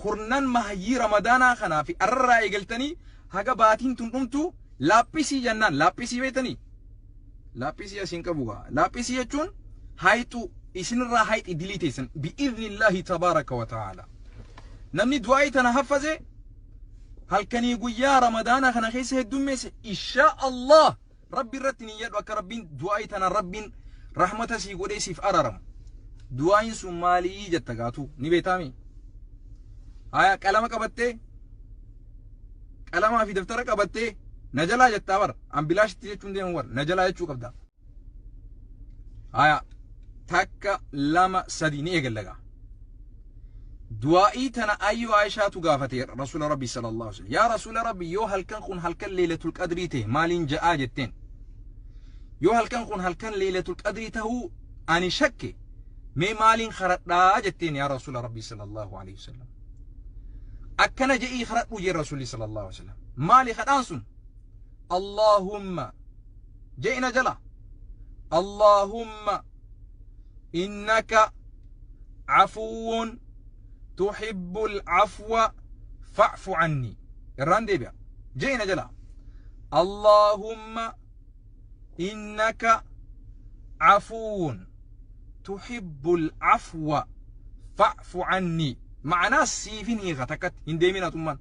khurnan mahayyi ramadana kana fi arra eegaltanii haga baatiin tun dhumtu laaphisi jannaan laaphisi beetanii laaphisi asin qabuga laaphisi jechuun hayxu isinirraa hayxi diliteessan bi'idhnillahi tabaaraka wa ta'ala namni du'aa tana hafaze halkanii guyyaa ramadaana kana keessa heddummeesse insha Allah rabbi irratti ni yadhu akka rabbiin du'aa tana rabbiin rahmata sii godhee siif araram du'aan sun maalii jetta gaatu ni beetami aya qalama qabattee qalama fi daftara qabattee najalaa jettaa bar ambilaashti jechuun deemu bar najalaa jechuu qabda aya takka lama sadi ni eegallaga du'aa'i tana ayyu Aisha tu gaafate Rasul Rabbi sallallahu alaihi wasallam ya Rasul Rabbi yoo halkan kun halkan Laylatul Qadri te maalin ja'a jetten yoo halkan kun halkan Laylatul Qadri tahu ani shakke me maalin kharadha jetten ya Rasul Rabbi sallallahu alaihi wasallam akkana je'i kharadhu je Rasul sallallahu alaihi wasallam mali khadaan sun Allahumma je'ina jala Allahumma innaka afuwun تحب العفو فاعف عني الراندي بيا جينا جلا اللهم إنك عفو تحب العفو فاعف عني معناه سيفيني غتكت هنديمينا تمان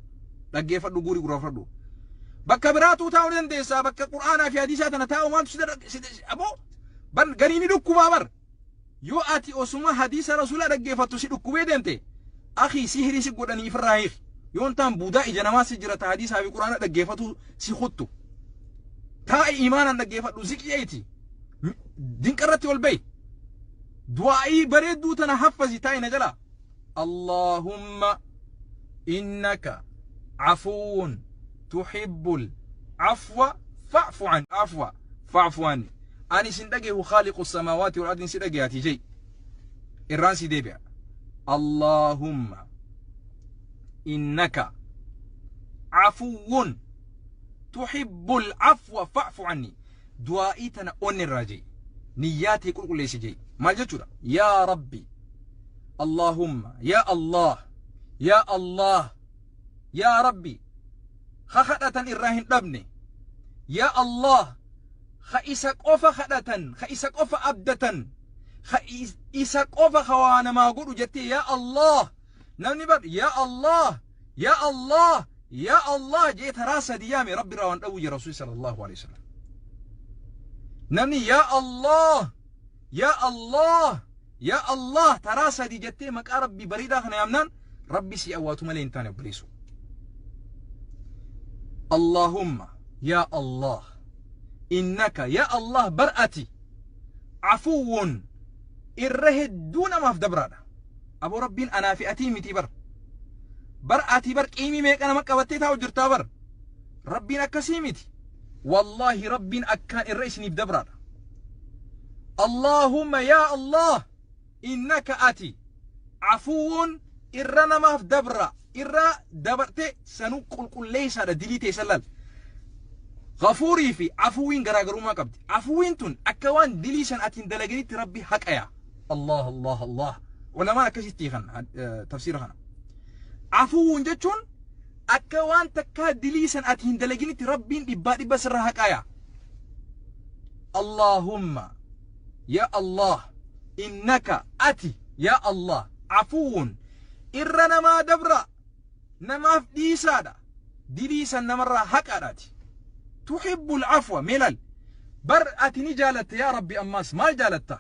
لقي فدو غوري غورا فدو بكا براتو تاون ديسا بكا قرآن في حديثاتنا تاو ما أبو بن غريني دكو بابر يو آتي أسما حديث رسول لقي فتو سيدكو بيدنتي أخي سيهري سيقودني في الرايخ يونتان بودا إجنما سجرة حديث في القرآن دقيفتو سيخطو تا إيمانا دقيفتو زكيتي دين كرتي والبيت دعائي بريدو تنحفظي تاي نجلا اللهم إنك عفو تحب العفو فاعف عن عفو فاعف عني أني سندقه خالق السماوات والأرض سندقه هاتي الرانسي ديبيا اللهم إنك عفو تحب العفو فاعف عني دعائتنا أن الراجي نياتي كل ليس جي ما جتنا يا ربي اللهم يا الله يا الله يا ربي خخدة الراهن ابني يا الله خيسك أوفا خدة خيسك أوفا أبدة خيسك أوفا خوانا ما أقول جتي يا الله نمني بر يا الله يا الله يا الله جيت راسا ديامي ربي راوان أوجي رسول صلى الله عليه وسلم نمني يا الله يا الله يا الله تراسا دي جتي مك ربي بريدا خنا يمنان ربي سي أواتو ملين تاني بليسو اللهم يا الله إنك يا الله برأتي عفو الرهد دون ما في دبرانا أبو ربين أنا في أتيمتي برأتي قيمي ميك أنا مكة وتيتها وجرتا ربين أكسيمتي والله ربين أكان الرئيسني بدبرانا اللهم يا الله إنك أتي عفو إرنا ما في دبرا إرا دبرتي سنقول كل ليس هذا دليتي سلال غفوري في عفوين غراغرو ما قبض عفوين تون أكوان دليسان أتين دلقيت ربي حق أيا الله الله الله ولا ما كشتي خن تفسير خنا عفوين جتون أكوان تكا دليسان أتين دلقيت ربي دبادي بس حق أيا اللهم يا الله إنك أتي يا الله عفو إرنا ما دبرا نما في ديسادا دليسان نمر حق أراتي تحب العفو ملل برأتني جالت يا ربي أماس ما جالتها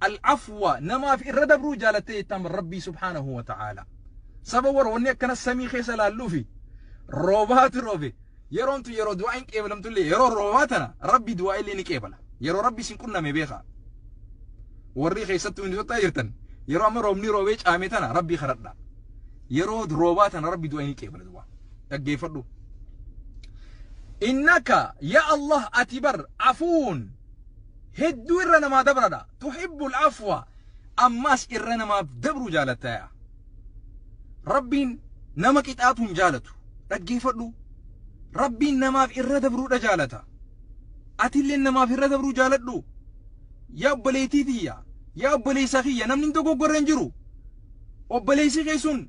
العفو نما في الردبرو جالت تم ربي سبحانه وتعالى سبور ونيك كان السمي خيسال اللوفي روبات روبي يرونتو يرو دعين كيبلم تولي يرو روباتنا ربي دعاء اللي نكيبلا يرو ربي سنكونا مبيخا وري خيستو من جوتا يرتن يرو أمر رومني روبيج آميتنا ربي خردنا يرو روباتنا ربي دعاء نكيبلا دعاء تقيفردو إنك يا الله أتبر عفون هدو إرنا ما دبردا تحب العفو أماس إرنا ما دبرو جالتا ربين نما كتاتهم جالتو رجي فدو ربين نما في إرنا دبرو جالتا أتلين نما في إرنا دبرو جالتو يا بليتي ديا يا بلي سخيا نمن دغو غرنجرو وبلي سخيسون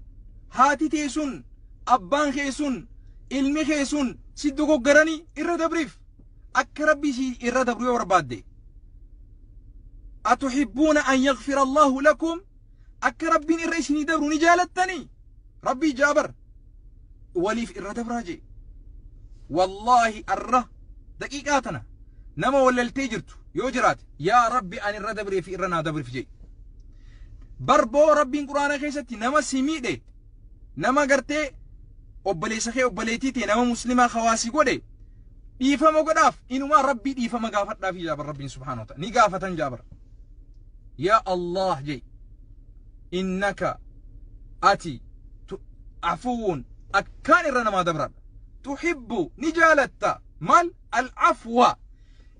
haati tee sun abbaan kee sun ilmi kee sun si dogoggoranii irra dabriif akka rabbii si irra dabru yoo barbaadde atuhibbuuna an yaghfira allahu lakum akka rabbiin irra isinii dabru ni jaalattanii rabbii jaabar waliif irra dabraa jee wallaahi arra daqiiqaa tana nama wallaltee jirtu yoo jiraate yaa rabbi an irra dabree fi irra naa dabriif jee barboo rabbiin quraana keessatti nama si miidhe nama gartee obboleessa kee obboleetii ta'e nama muslimaa khawaasii godhe dhiifama godhaaf inumaa rabbii dhiifama gaafadhaaf jaabar rabbiin subhaanahu wa ta'ala ni gaafatan jaabar yaa allah jee innaka ati afuun akkaan irra namaa dabradha tuhibbu ni jaalatta mal al'afwa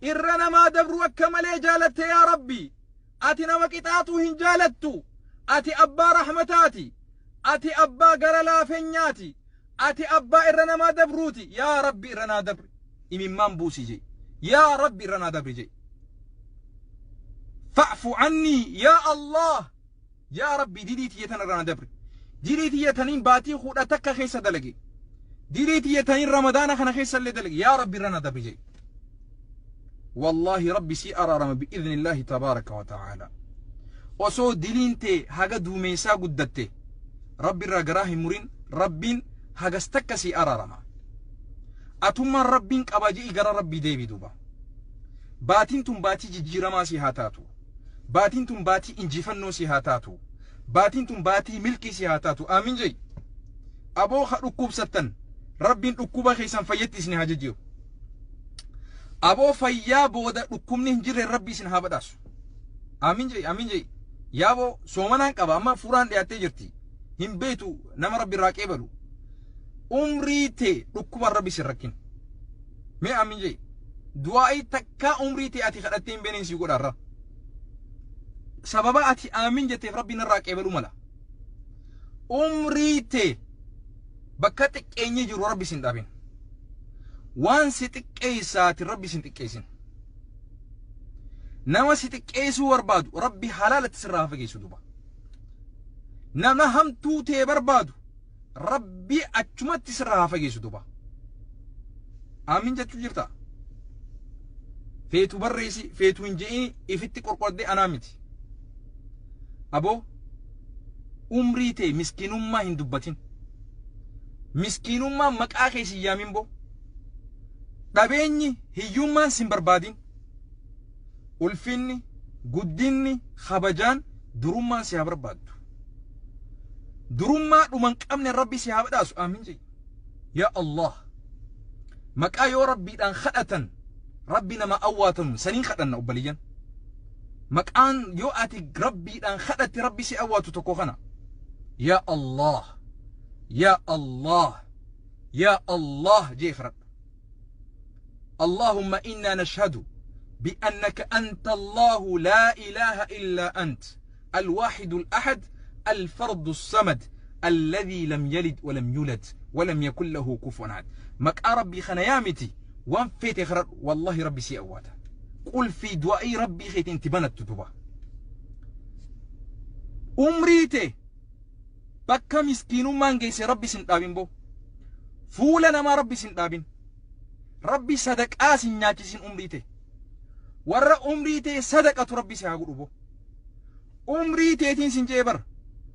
irra namaa dabru akka malee jaalatte yaa rabbi ati nama qixaatuu hin jaalattu ati abbaa rahmataati ati abbaa gara laafeenyaati ati abbaa irra namaa dabruuti yaa rabbi irra naa dabri imimmaan buusi jee yaa rabbi irra naa dabri jee fa'fu annii yaa allah yaa rabbi didii tiyyatan irra naa dabri didii tiyyataniin baatii kudha takka keessa dalage didii tiyyataniin ramadaana kana keessa illee dalage yaa rabbi irra naa dabri jee والله ربي سي أرارم بإذن الله تبارك وتعالى وصو دلينتي هاga دوميسا قدتي ربي الرقراه مرين ربين هاga استكسي أرارما أتما ربين قباجي إقرار ربي ديبي دوبا باتين باتي جيرما سي هاتاتو باتين باتي انجفنو سي هاتاتو باتين باتي ملكي سي هاتاتو آمين جي أبو ركوب ستن ربين ركوبا خيسان فيتي سني هاججيو أبو فيا بودا ركومني هنجر ربي سن هابداس آمين جي يابو سومنان قبا أما فوران دياتي جرتي هم بيتو نما ربي راكيبلو أمريتي ركوبا ربي سركين مي آمين جي دعائي تكا أمريتي أتي خدتين بينين سيقول الرا سببا أتي آمين جتي ربي نراكيبلو ملا أمريتي بكتك إني جرو ربي سن دابين وان ستكيسات ربي سنتكيسين نما ستكيسو وربادو ربي حلالة تسرها فكيسو دوبا نما هم توتي بربادو ربي أجمت تسرها فكيسو دوبا آمين جاتو جرتا فيتو بريسي فيتو انجئيني إفتي قرقود دي أنامتي أبو أمريتي مسكينو ما هندوباتين مسكينو ما مكاكي سيامين بو دابيني هيومان سنبربادين ulfinni guddinni khabajaan durummaan si haa barbaaddu durummaa dhuman qabne rabbi si haa badhaasu aamin jee yaa allah maqaa yoo rabbiidhaan kadhatan rabbi nama awwaatanu saniin kadhanna obbaliyyan maqaan yoo ati rabbiidhaan kadhatte rabbi si awwaatu tokko kana yaa allah yaa allah yaa allah jee kadhadha اللهم إنا نشهد بأنك أنت الله لا إله إلا أنت الواحد الأحد الفرد الصمد الذي لم يلد ولم يولد ولم يكن له كفوا أحد مك ربي خنيامتي وان فيت خرر والله ربي سي أواتا قل في دعائي ربي خيت انت بنت تتوبا أمريتي بكا مسكين مانجيسي ربي سنتابين بو فولنا ما ربي سنتابين ربي صدق آسين ناجسين أمريتي ورا أمريتي صدقة ربي سيهاقو بو أمريتي تين سنجيبر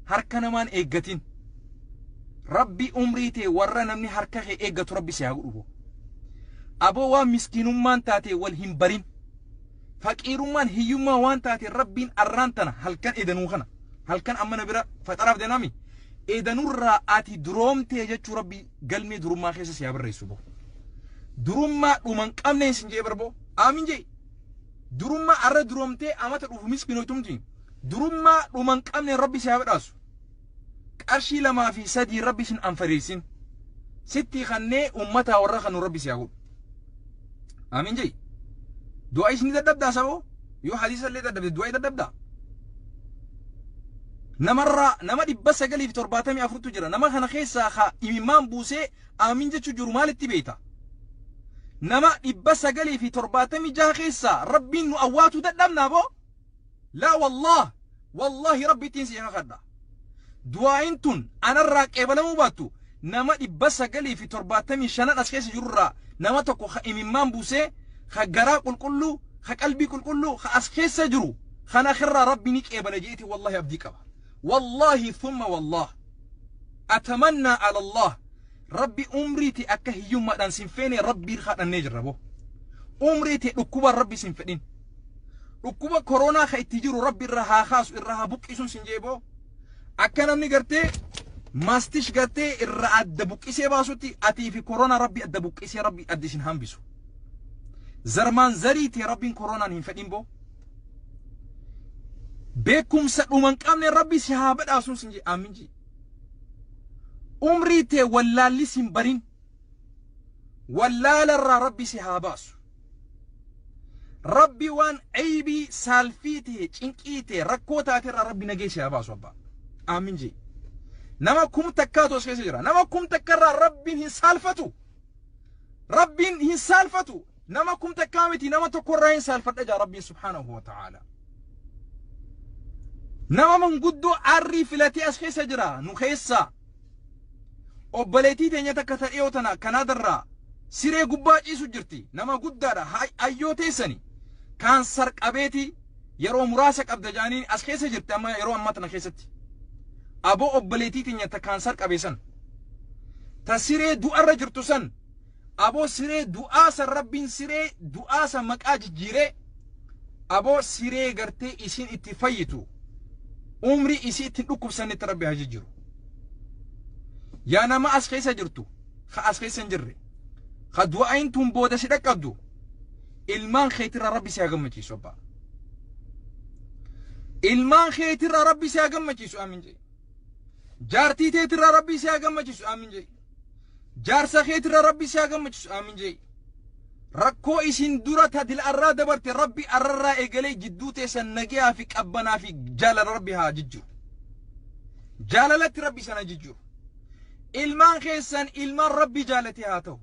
هركنا مان إيقاتين ربي أمريتي ورا نمني هركا إيقات ربي سيهاقو بو أبو وان مسكين مان تاتي والهمبرين فكير مان هيوما وان تاتي ربين أرانتنا هل كان إذنو خنا هل كان أمنا برا فتعرف دينامي إذنو رأتي دروم تيجاتشو ربي قلمي دروم ما خيسا سيهابر ريسو بو درما ومن قامن سنجيبر بو آمين جي درما أرى درمتي أمات الأفميس كنو تمتين درما ومن قامن ربي سيابر أسو كأرشي لما في سدي ربي سن أنفريسين ستي خني أمتا ورخن ربي سيابر آمين جي دعاي سني تدبدا سبو يو حديث اللي تدبدا دعاي تدبدا نما دي بس قالي في ترباتمي أفرطو جرا نما خنا خيسا خا إمام بوسي آمين جي جرمال التبيتا نما إبسا قالي في ترباتمي جاخيسا ربي نؤواتو ددمنا بو لا والله ربي تنسي خدا du'aayintun anarraa qeebalamuu baattu nama dhibba sagalii fi 75 as keessa jirurraa nama tokko imimmaan buusee garaa qulqulluu qalbii qulqulluu as keessa jiru kana khirra rabbi ni qeebala jeeti wallahi abdii qaba wallahi thumma wallah atamanna ala allah rabbi umriiti akka hiyyummaadhaan sin feene rabbii kadhannee jirra bo umriiti dhukkuba rabbi sin fedhin dhukkuba corona ka itti jiru rabbi irra haa khaasu irra haa buqqisun sin jeebo akka namni gartee mastish gartee irra adda buqqisee baasutti atii fi corona rabbi adda buqqisee rabbi addi sin hambisu zarmaan zariiti rabbiin coronaan hin fedhin bo beekumsa dhuman qabne rabbi si haa badhaasun sin jee aamin jee umrii tee wallaalli sin barin wallaalarraa rabbi si haa baasu rabbi waan aybii saalfii tee cinqii tee rakkoo taatirraa rabbi nagee si haa baasu abbaa aamin jee nama kum takkaatu as keessa jira nama kum takkarraa rabbiin hin saalfatu nama kum takkaa miti nama tokkorraa hin saalfadha jaa rabbiin subhaanahu wa ta'ala nama manguddoo arrii filatee as keessa jira nu keessa obbaleetii teenya takka ta'ee tana kanaadarraa siree gubbaa ciisu jirti nama guddaadha ayyoo teessani kaansar qabeeti yeroo muraasa qabda jaaniin as keessa jirti amma yeroo ammaa tana keessatti aboo obbaleetii teenya ta kaansar qabeessan ta siree du'arra jirtu san aboo siree du'aasa rabbiin siree du'aasa maqaa jijjiiree aboo siree gartee isin itti fayyitu umri isi itti dhukkubsanitti rabbi haa jijjiiru yaa nama as keessa jirtu ka as keessa hin jirre ka du'aayintuun booda si dhaqqabdu ilmaan keetirra rabbi si haa gammachiisu abbaa ilmaan keetirra rabbi si haa gammachiisu aamin jee jaartii teetirra rabbi si haa gammachiisu aamin jee jaarsa keetirra rabbi si haa gammachiisu aamin jee rakkoo isin dura tadil arraa dabarte rabbi arrarraa eegalee jidduu teessan nagaa fi qabbanaa fi jaalala rabbi haa jijjiiru jaalalatti rabbi sana jijjiiru ilmaan keessan ilmaan rabbi jaalate haa ta'u